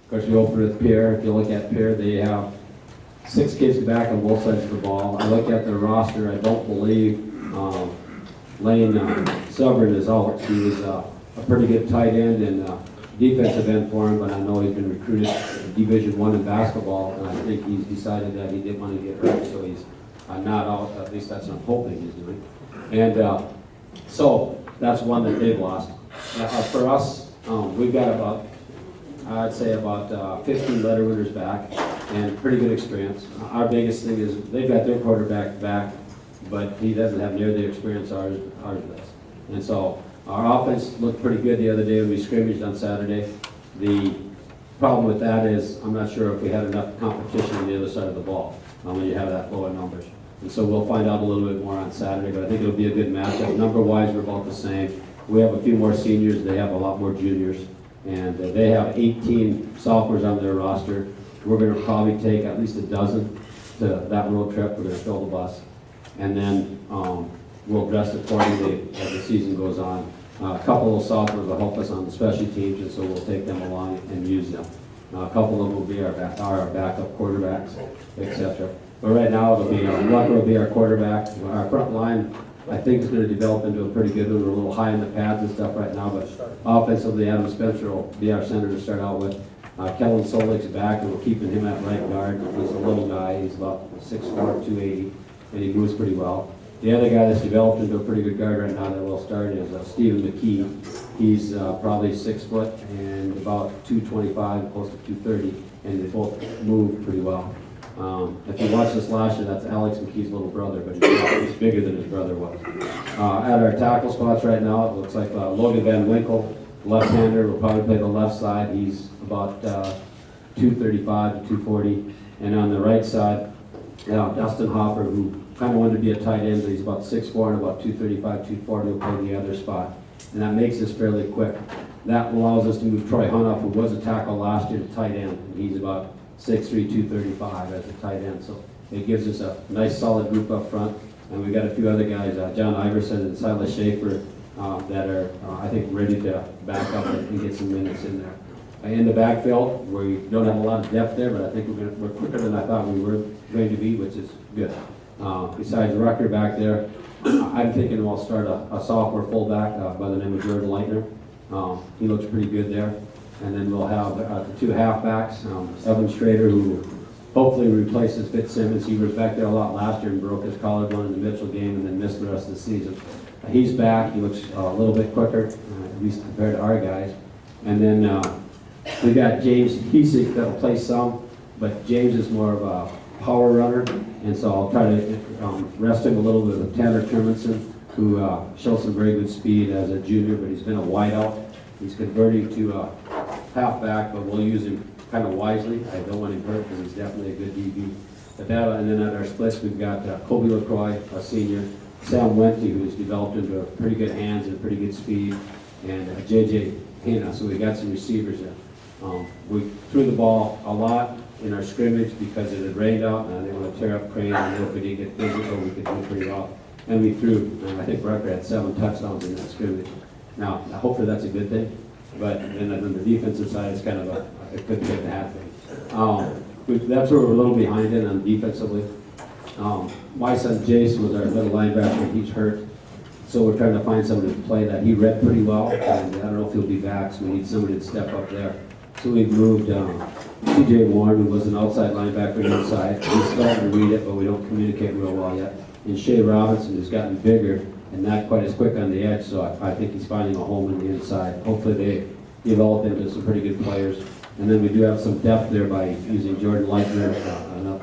Of course, we opened with Pierre. If you look at Pierre, they have 6 kids back on both sides of the ball. I look at their roster. I don't believe Lane Severn is out. He was a pretty good tight end and defensive end for him, but I know he's been recruited to Division I in basketball, and I think he's decided that he didn't want to get hurt, so he's not out. At least that's what I'm hoping he's doing. And so that's one that they've lost. For us, we've got about, I'd say about 15 letter winners back, and pretty good experience. Our biggest thing is they've got their quarterback back, but he doesn't have near the experience ours does. And so our offense looked pretty good the other day when we scrimmaged on Saturday. The problem with that is I'm not sure if we had enough competition on the other side of the ball when you have that low in numbers. And so we'll find out a little bit more on Saturday, but I think it'll be a good matchup. Number-wise, we're about the same. We have a few more seniors. They have a lot more juniors. And they have 18 sophomores on their roster. We're going to probably take at least a dozen to that road trip. We're going to fill the bus. And then we'll dress accordingly as the season goes on. A couple of sophomores will help us on the special teams, and so we'll take them along and use them. A couple of them will be our backup quarterbacks, etc. But right now, it'll be Rucker will be our quarterback. Our front line, I think, is going to develop into a pretty good one. We're a little high in the pads and stuff right now, but offensively, Adam Spencer will be our center to start out with. Kellen Solik's back, and we're keeping him at right guard. He's a little guy. He's about 6'4", 280, and he moves pretty well. The other guy that's developed into a pretty good guard right now that will start is Stephen McKee. He's probably 6 foot and about 225, close to 230, and they both move pretty well. If you watched this last year, that's Alex McKee's little brother, but he's bigger than his brother was. At our tackle spots right now, it looks like Logan Van Winkle, left-hander, will probably play the left side. He's about 235 to 240. And on the right side, Dustin Hopper, who kind of wanted to be a tight end, but he's about 6'4" and about 235, 240, will play the other spot. And that makes us fairly quick. That allows us to move Troy Hunoff, who was a tackle last year, to tight end. And he's about 6'3", 235 as a tight end. So it gives us a nice solid group up front. And we've got a few other guys, John Iverson and Silas Schaefer, that are, I think, ready to back up and get some minutes in there. In the backfield, we don't have a lot of depth there, but I think we're quicker than I thought we were going to be, which is good. Besides Rucker back there, I'm thinking we'll start a sophomore fullback by the name of Arlin Likness. He looks pretty good there. And then we'll have the 2 halfbacks, Evan Schrader, who hopefully replaces Fitzsimmons. He was back there a lot last year and broke his collarbone in the Mitchell game and then missed the rest of the season. He's back. He looks a little bit quicker, at least compared to our guys. And then we got James Hesick that'll play some, but James is more of a power runner, and so I'll try to rest him a little bit with Tanner Terminson, who shows some very good speed as a junior, but he's been a wideout. He's converting to a halfback, but we'll use him kind of wisely. I don't want him hurt because he's definitely a good DB. And then at our splits, we've got Kobe LaCroix, a senior, Sam Wente, who's developed into a pretty good hands and pretty good speed, and JJ Hanna. So we got some receivers there. We threw the ball a lot in our scrimmage because it had rained out, and they want to tear up Crane, and if we didn't get physical, we could do pretty well. And we threw, I think Rucker had 7 touchdowns in that scrimmage. Now, hopefully that's a good thing, but then on the defensive side, it's kind of a good thing to have thing. That's where we're a little behind in on defensively. My son Jace was our middle linebacker. He's hurt, so we're trying to find somebody to play that. He read pretty well, and I don't know if he'll be back, so we need somebody to step up there. So we've moved T.J. Warren, who was an outside linebacker, inside. He's starting to read it, but we don't communicate real well yet. And Shea Robinson has gotten bigger and not quite as quick on the edge, so I think he's finding a home in the inside. Hopefully they develop into some pretty good players. And then we do have some depth there by using Jordan Leitner,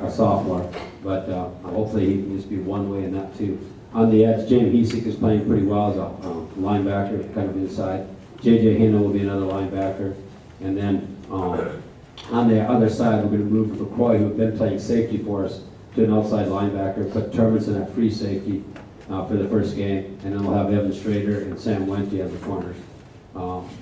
a sophomore, but hopefully he can just be one way in that too. On the edge, James Hesick is playing pretty well as a linebacker, kind of inside. J.J. Hanna will be another linebacker. And then on the other side, we're going to move LaCroix, who had been playing safety for us, to an outside linebacker, put Terminson at free safety for the first game, and then we'll have Evan Schrader and Sam Wente as the corners.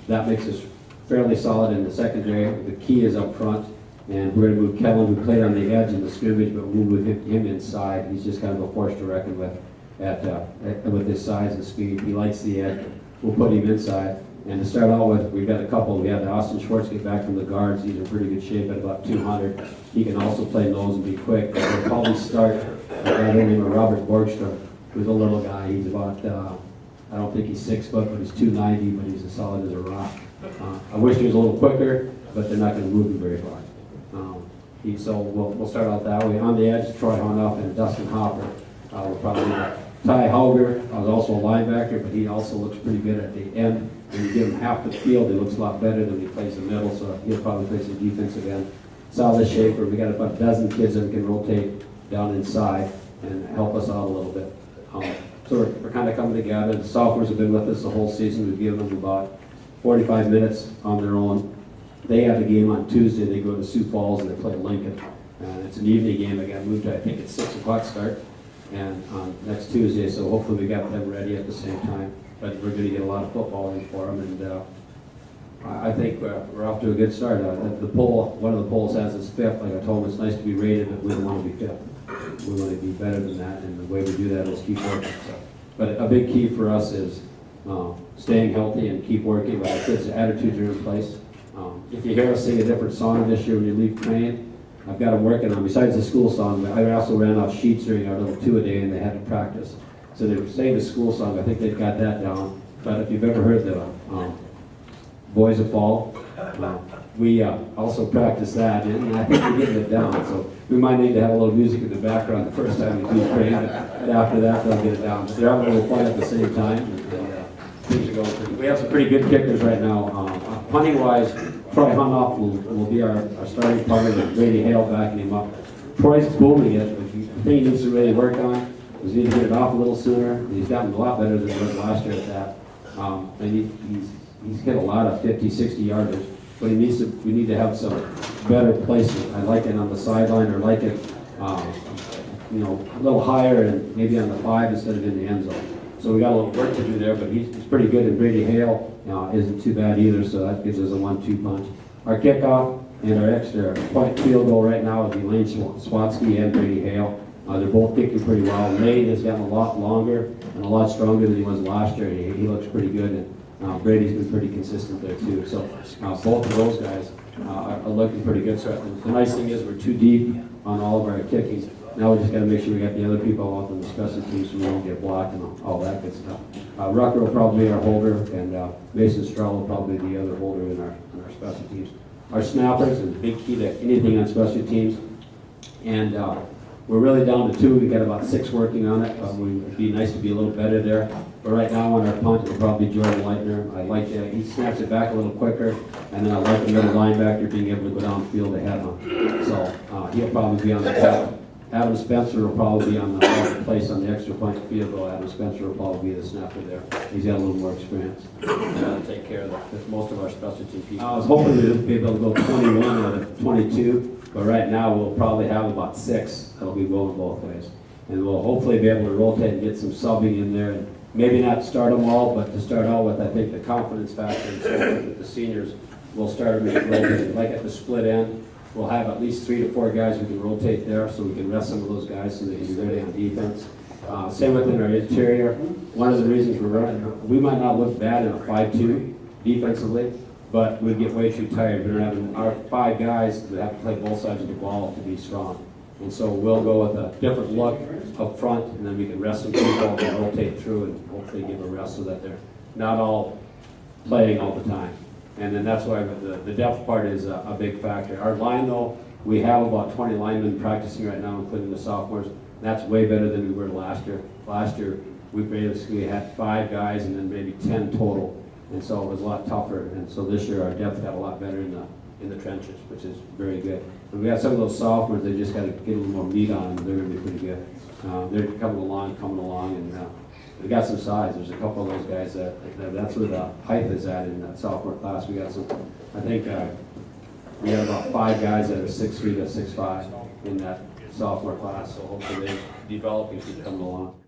That makes us fairly solid in the secondary. The key is up front, and we're going to move Kellen, who played on the edge in the scrimmage, but we'll move him inside. He's just kind of a force to reckon with with his size and speed. He likes the edge. We'll put him inside. And to start out with, we've got a couple. We had Austin Schwartz get back from the guards. He's in pretty good shape at about 200. He can also play nose and be quick. We'll probably start a guy named Robert Borgstrom, who's a little guy. He's about, I don't think he's 6 foot, but he's 290, but he's as solid as a rock. I wish he was a little quicker, but they're not going to move him very far. So we'll start out that way. On the edge, Troy Honoff and Dustin Hopper. We'll probably Ty Hauger was also a linebacker, but he also looks pretty good at the end. When you give him half the field, he looks a lot better than he plays the middle, so he'll probably play some defensive end. Silas Schaefer, we got about a dozen kids that can rotate down inside and help us out a little bit. So we're kind of coming together. The sophomores have been with us the whole season. We've given them about 45 minutes on their own. They have a game on Tuesday. They go to Sioux Falls and they play Lincoln. It's an evening game. I got moved to, I think it's 6 o'clock start, and next Tuesday, so hopefully we got them ready at the same time. But we're going to get a lot of football in for them, and I think we're off to a good start. The poll, one of the polls has us 5th. Like I told them, it's nice to be rated, but we don't want to be 5th. We want to be better than that, and the way we do that is keep working. So, but a big key for us is staying healthy and keep working. Our kids' attitudes are in place. If you hear us sing a different song this year when you leave Crane, I've got them working on, besides the school song, I also ran off sheets during our little 2-a-day, and they had to practice. So they were saying the school song. I think they've got that down. But if you've ever heard the Boys of Fall, we also practice that, and I think we're getting it down. So we might need to have a little music in the background the first time we do Crane, and after that they'll get it down. But they're having a little fun at the same time, and things are going pretty. We have some pretty good kickers right now. Punting-wise, Troy Hunoff will be our starting partner, with Brady Hale backing him up. Troy's booming it, but the thing he needs to really work on is he needs to get it off a little sooner. He's gotten a lot better than he was last year at that. And he's hit a lot of 50, 60 yarders, but we need to have some better placement. I like it on the sideline, or like it, a little higher and maybe on the 5 instead of in the end zone. So we got a little work to do there, but he's pretty good, and Brady Hale isn't too bad either, so that gives us a 1-2 punch. Our kickoff and our extra point field goal right now would be Lane Swatsky and Brady Hale. They're both kicking pretty well. Lane has gotten a lot longer and a lot stronger than he was last year. He looks pretty good, and Brady's been pretty consistent there too. So both of those guys are looking pretty good. So the nice thing is we're too deep on all of our kicking. Now we just got to make sure we got the other people out on the special teams so we don't get blocked and all that good stuff. Rucker will probably be our holder, and Mason Stroll will probably be the other holder in our special teams. Our snappers is a big key to anything on special teams, and we're really down to 2. We got about 6 working on it. It'd be nice to be a little better there. But right now on our punt, it'll probably be Jordan Leitner. I like that. He snaps it back a little quicker, and then I like the middle linebacker being able to go downfield ahead of him. So he'll probably be on the top. Adam Spencer will probably be on the place on the extra point field goal. Adam Spencer will probably be the snapper there. He's got a little more experience. And take care of most of our special team people. I was hoping we'd be able to go 21 out of 22, but right now we'll probably have about 6 that'll be going both ways. And we'll hopefully be able to rotate and get some subbing in there, and maybe not start them all, but to start out with, I think the confidence factor and so forth with the seniors will start to rotate. Like at the split end, we'll have at least 3 to 4 guys we can rotate there, so we can rest some of those guys so they can be ready on defense. Same within our interior. One of the reasons we're running, we might not look bad in a 5-2 defensively, but we'd get way too tired. We're having our 5 guys that have to play both sides of the ball to be strong. And so we'll go with a different look up front, and then we can rest some people and rotate through and hopefully give a rest so that they're not all playing all the time. And then that's why the depth part is a big factor. Our line, though, we have about 20 linemen practicing right now, including the sophomores. That's way better than we were last year. Last year, we basically had 5 guys and then maybe 10 total. And so it was a lot tougher. And so this year, our depth got a lot better in the trenches, which is very good. And we got some of those sophomores, they just got to get a little more meat on them. They're going to be pretty good. They're coming along, and we got some size. There's a couple of those guys that's where the height is at in that sophomore class. We got some, I think we have about 5 guys that are 6'3" to 6'5" in that sophomore class. So hopefully they develop and keep coming along.